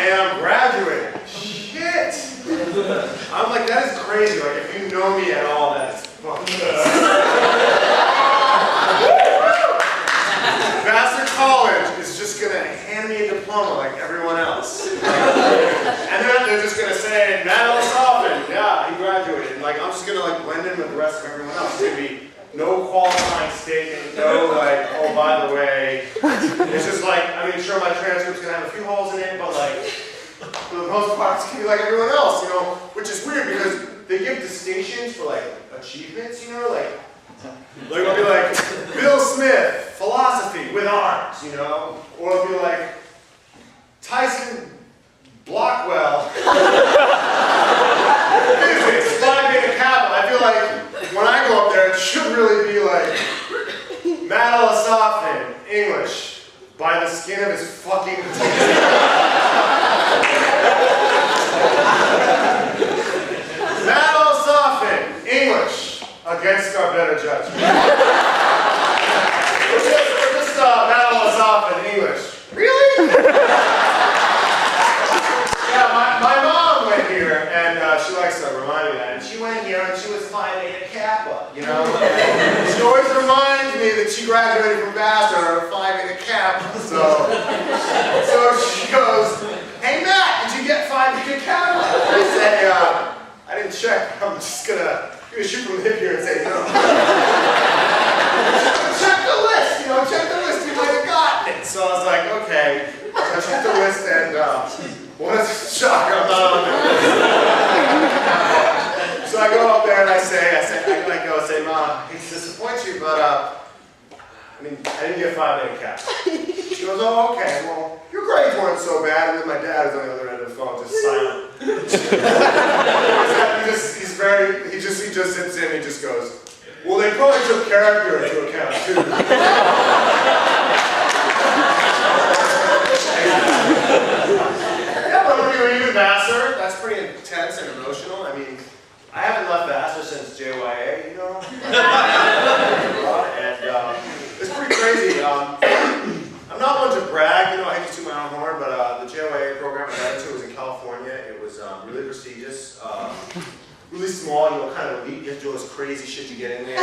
and I'm graduating. Shit! I'm like, that is crazy. Like, if you know me at all, that is fucking Vassar College is just gonna hand me a diploma like everyone else. And then they're just gonna say, Matt Ellis-Hoffman, yeah, he graduated. Like, I'm just gonna like blend in with the rest of everyone else. Maybe no qualifying statement, no like, oh, by the way. It's just like, I mean, sure, my transcript's gonna have a few holes in it, but like, for the most part, it's gonna be like everyone else, you know, which is weird because they give distinctions for like achievements, you know, like it'll be like, Bill Smith, philosophy with arms, you know, or it'll be like, Tyson Blockwell, physics, Phi Beta Kappa. I feel like when I go up there, it should really be like, Matt Ellis-Hoffman, English, by the skin of his fucking teeth. Matt Ellis-Hoffman, English, against our better judgment. We're just Matt Ellis-Hoffman, English. Really? Yeah, my mom went here, and she likes to remind me of that. And she went here, and she was Phi Beta Kappa, you know? She always reminds me that she graduated from Vassar, Phi Beta Kappa. So she goes, hey Matt, did you get Phi Beta Kappa? I say, I didn't check. I'm just gonna shoot from the hip here and say no. Check the list, you know, check the list, you might have gotten it. So I was like, okay. So I checked the list and, what a shock, I'm not on the list. So I go up there and I say, Mom, I hate to disappoint you, but, I didn't get Phi Beta Kappa. She goes, oh, okay, well, your grades weren't so bad. And then my dad is on the other end of the phone, just silent. He just sits in and he just goes, well, they probably took character into account, too. Yeah, but when you leave Vassar, that's pretty intense and emotional. I mean, I haven't left Vassar since JYA, you know? And it's pretty crazy. I'm not one to brag, you know, I hate to toot my own horn, but the JYA program I got into was in California. It was really prestigious, really small, you know, kind of elite. You have to do all this crazy shit to get in there.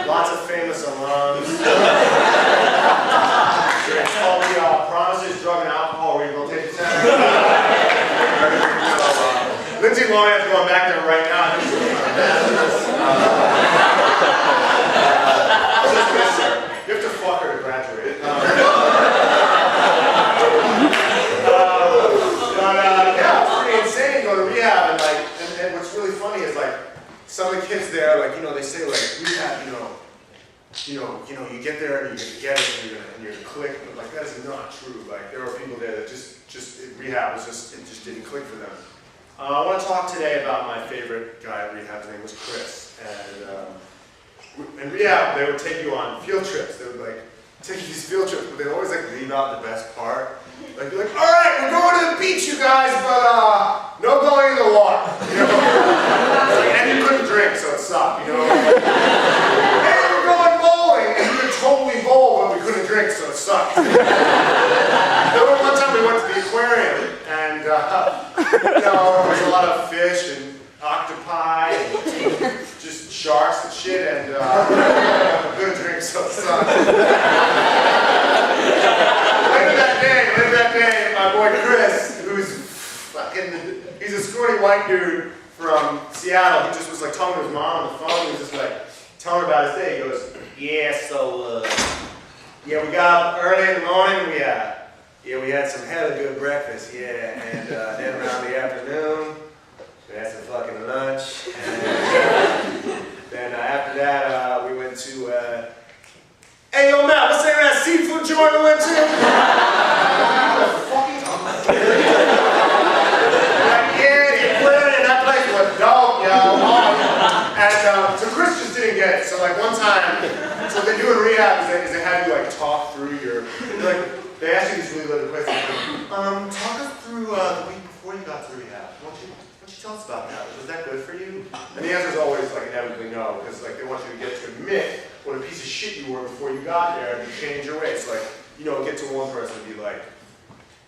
Lots of famous alums. It's called the Promises Drug and Alcohol Rehabilitation Center. Lindsay Lohan is going back there right now. You have to fuck her to graduate. Yeah, it's pretty insane to go to rehab and like, and what's really funny is like, some of the kids there, like, you know, they say like, rehab, you get there and you're gonna get it and you're gonna click, but like that is not true. Like there are people there that just rehab was it just didn't click for them. I want to talk today about my favorite guy at rehab. His name was Chris, and in rehab they would take you on field trips. They would like take you these field trips, but they'd always like leave out the best part. Like you're like, all right, we're going to the beach, you guys, but no going in the water. You know? And you couldn't drink, so it sucked. You know. Hey, we're going bowling, and we could totally bowl, but we couldn't drink, so it sucked. One time we went to the aquarium, and there was a lot of fish and octopi, and just sharks and shit, and couldn't drink, so it sucked. Later that day, my boy Chris, he's a squirty white dude from Seattle. He just was like talking to his mom on the phone. He was just like telling her about his day. He goes, yeah, so we got up early in the morning. We had some hella good breakfast, yeah, and then around the afternoon, we had some fucking lunch, and then after that, we went to, hey, yo, Matt, what's the name of that seafood joint we went to? What the fuck are you talking about? Like, yeah, the aquarium in that place was dope, yo. And so Chris just didn't get it, so like one time, so what they do in rehab is they have you like talk through they ask you these really loaded questions. Talk us through the week before you got to rehab. Why don't you tell us about that? Was that good for you? And the answer is always like inevitably no, because like they want you to get to admit what a piece of shit you were before you got there and you change your ways. Like, you know, get to one person and be like,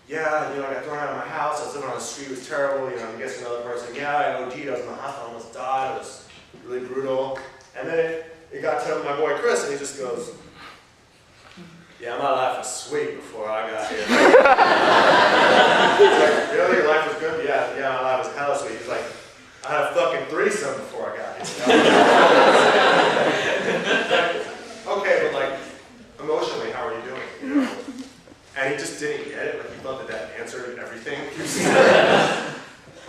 yeah, you know, I got thrown out of my house, I was living on the street, it was terrible, you know, I'm guessing another person, yeah, I OD'd, I was in the hospital, I almost died, it was really brutal. And then it got to my boy Chris, and he just goes, yeah, my life was sweet before I got here. He's like, really, your life was good? Yeah, my life was hella sweet. He's like, I had a fucking threesome before I got here. Okay, but like, emotionally, how are you doing? You know? And he just didn't get it. Like, he thought that answered everything.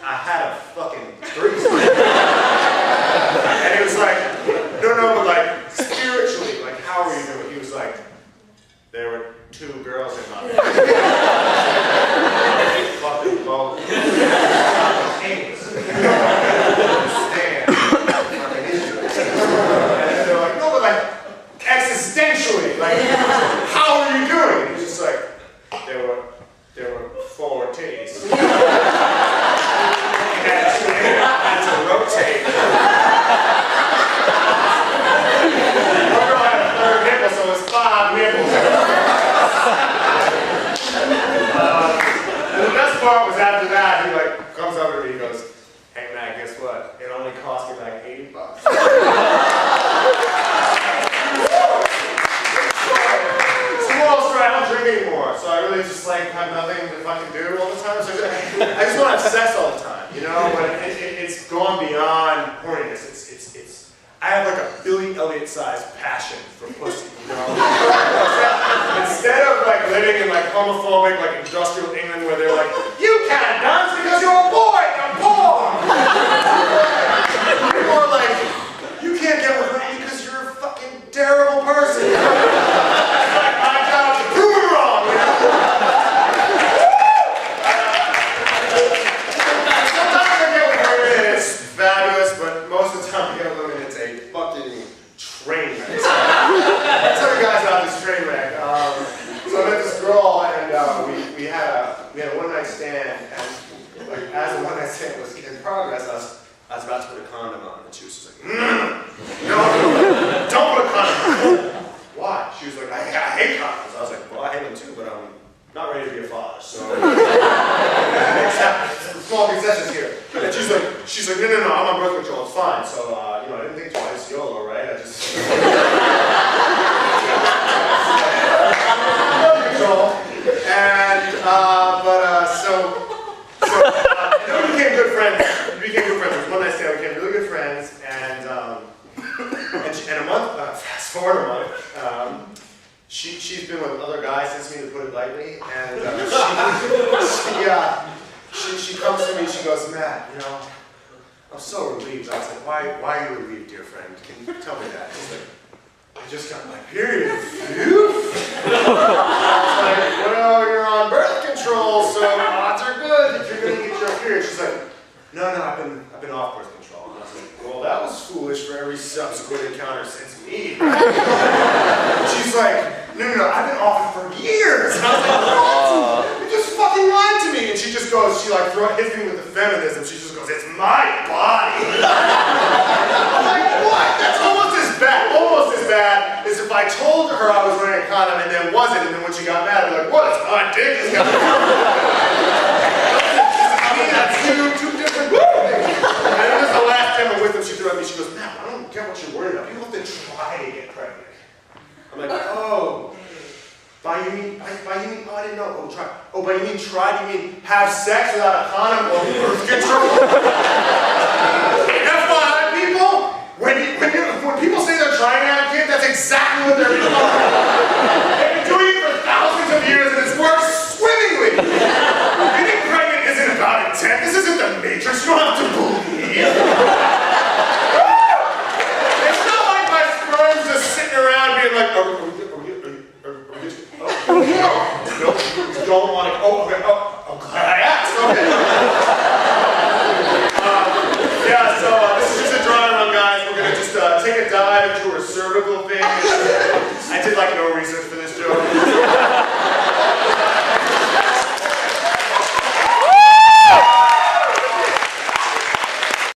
I had a fucking threesome. And he was like, no, but like, spiritually, like, how are you doing? He was like, there were 2 girls in my life. Fucking both. Kings. Stand. Fucking issues. And they're like, no, but like, existentially, like, how are you doing? And he's just like, there were 4 titties. Had to rotate. One girl had a 3rd nipple, so it was 5 nipples. And the best part was after that, he like comes over to me and goes, hey man, guess what? It only cost me like $80. I don't drink anymore, so I really just like have nothing to fucking do all the time. So I just want to have sex all the time, you know? But it's gone beyond horniness. It's I have like a Billy Elliot-sized passion for pussy, you know? Instead of like living in like homophobic, like industrial England where they're like, you can't dance because you're a boy, you're poor! People are like, you can't get with me because you're a fucking terrible person. We had a one-night stand, and like as the one-night stand was in progress, I was about to put a condom on, and she was just like, no, don't put a condom on. Why? She was like, I hate condoms. I was like, well, I hate them too, but I'm not ready to be a father, so small concessions here. And she's like, no, I'm on birth control, it's fine. So you know, I didn't think twice, YOLO, right? I just birth control. And, then we became good friends. It was one night stand, we became really good friends, and a month, fast forward a month, she's been with other guys since me, to put it lightly, and she comes to me, she goes, Matt, you know, I'm so relieved. I was like, why are you relieved, dear friend? Can you tell me that? She's like, I just got my period. You? I was like, well, you're on birth control, so odds are good if you're going to get your period. She's like, no, I've been off birth control. And I was like, well, that was foolish for every subsequent encounter since me. And she's like, no, I've been off it for years. And I was like, what? You just fucking lied to me. And she just goes, she like hits me with the feminism. She just goes, it's my body. I'm like, what? That's almost as bad as if I told her I was wearing a condom and then wasn't, and then when she got mad, I'd be like, what? It's my dick. It's got I mean, that's two different things. And then this is the last time I'm with them, she threw at me, she goes, Matt, I don't care what you're worried about. People have to try to get pregnant. I'm like, oh. By you mean, oh, I didn't know. Oh, try. Oh, by you mean try? Do you mean have sex without a condom or birth control? FYI, people, when people say they're trying to have a kid, that's exactly what they're doing. They've been doing it for thousands of years and it's worked swimmingly. Getting pregnant isn't about intent. This isn't the Matrix. You don't have to believe. It's not like my sperm's just sitting around being like, no, you don't want to. Oh, okay. I'm glad I asked. Okay. So this is just a dry run, guys. We're gonna just take a dive into her cervical thing. I did like no research for this joke.